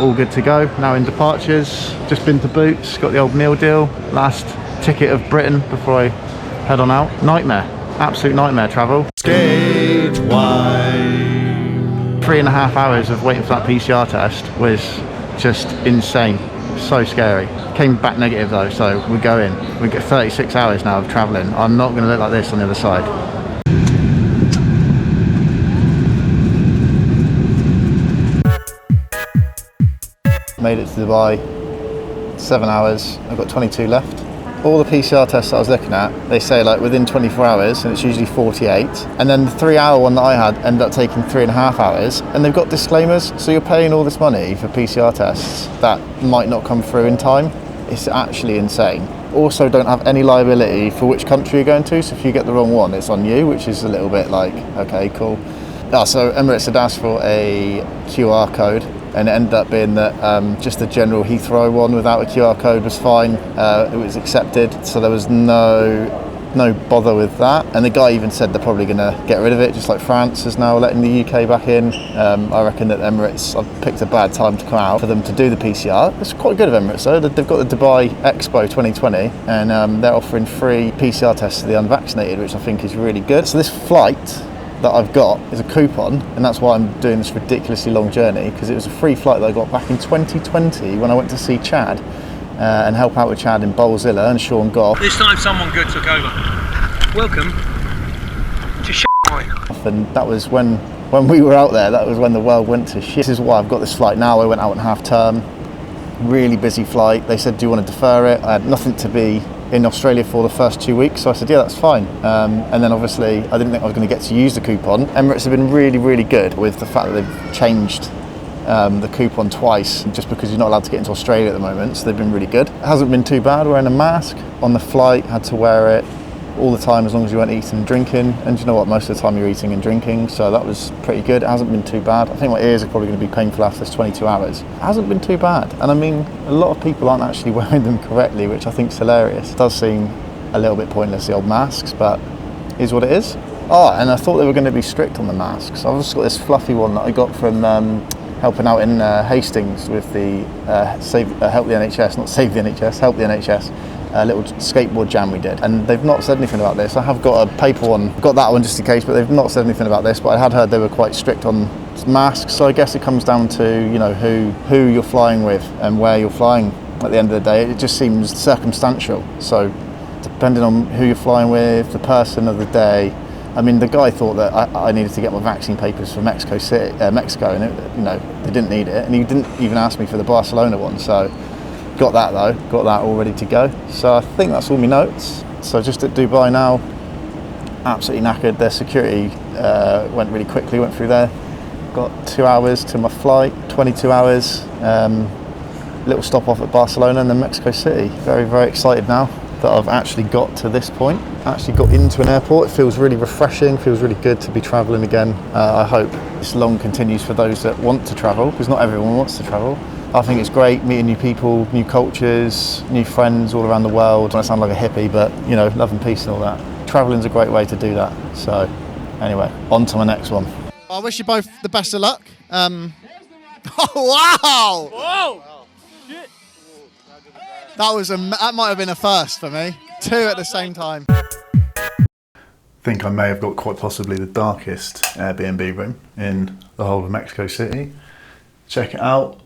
all good to go. Now in departures, just been to Boots, got the old meal deal. Last ticket of Britain before I head on out. Nightmare, absolute nightmare travel. SkateWine. 3.5 hours of waiting for that PCR test was just insane, so scary. Came back negative though, so we go in. We get 36 hours now of traveling. I'm not gonna look like this on the other side. Made it to Dubai, 7 hours, I've got 22 left. All the PCR tests that I was looking at, they say like within 24 hours, and it's usually 48. And then the 3-hour one that I had ended up taking 3.5 hours, and they've got disclaimers, so you're paying all this money for PCR tests that might not come through in time. It's actually insane. Also don't have any liability for which country you're going to, so if you get the wrong one, it's on you, which is a little bit like, okay, cool. So Emirates had asked for a QR code, and it ended up being that just the general Heathrow one without a QR code was fine. It was accepted, so there was no bother with that. And the guy even said they're probably going to get rid of it, just like France is now letting the UK back in. I reckon that Emirates, I've picked a bad time to come out for them to do the PCR. It's quite good of Emirates though. They've got the Dubai Expo 2020, and they're offering free PCR tests to the unvaccinated, which I think is really good. So this flight that I've got is a coupon, and that's why I'm doing this ridiculously long journey, because it was a free flight that I got back in 2020 when I went to see Chad and help out with Chad in Bowlzilla and Sean Goff. This time someone good took over. Welcome to SkateWine. And that was when we were out there, that was when the world went to shit. This is why I've got this flight now. I went out on half term, really busy flight. They said, do you want to defer it? I had nothing to be in Australia for the first 2 weeks, so I said yeah, that's fine. And then obviously I didn't think I was going to get to use the coupon. Emirates have been really, really good with the fact that they've changed the coupon twice, just because you're not allowed to get into Australia at the moment, so they've been really good. It hasn't been too bad wearing a mask on the flight, had to wear it all the time as long as you weren't eating and drinking, and you know what, most of the time you're eating and drinking, so that was pretty good. It hasn't been too bad. I think my ears are probably going to be painful after this 22 hours. It hasn't been too bad, and I mean, a lot of people aren't actually wearing them correctly, which I think is hilarious. It does seem a little bit pointless, the old masks, but it is what it is. Oh, and I thought they were going to be strict on the masks. I've just got this fluffy one that I got from helping out in Hastings with the Help the NHS, not Save the NHS, Help the NHS. A little skateboard jam we did, and they've not said anything about this. I have got a paper one, got that one just in case, but they've not said anything about this. But I had heard they were quite strict on masks, so I guess it comes down to, you know, who you're flying with and where you're flying. At the end of the day, it just seems circumstantial. So depending on who you're flying with, the person of the day. I mean, the guy thought that I needed to get my vaccine papers for Mexico, and they didn't need it, and he didn't even ask me for the Barcelona one. So got that though, got that all ready to go. So I think that's all my notes. So just at Dubai now, absolutely knackered. Their security went really quickly, went through there. Got 2 hours to my flight, 22 hours. Little stop off at Barcelona and then Mexico City. Very, very excited now that I've actually got to this point. Actually got into an airport. It feels really refreshing, feels really good to be traveling again. I hope this long continues for those that want to travel, because not everyone wants to travel. I think it's great meeting new people, new cultures, new friends all around the world. I sound like a hippie, but you know, love and peace and all that. Traveling's a great way to do that. So anyway, on to my next one. I wish you both the best of luck. Oh, wow! Whoa! Shit! That might have been a first for me. 2 at the same time. I think I may have got quite possibly the darkest Airbnb room in the whole of Mexico City. Check it out.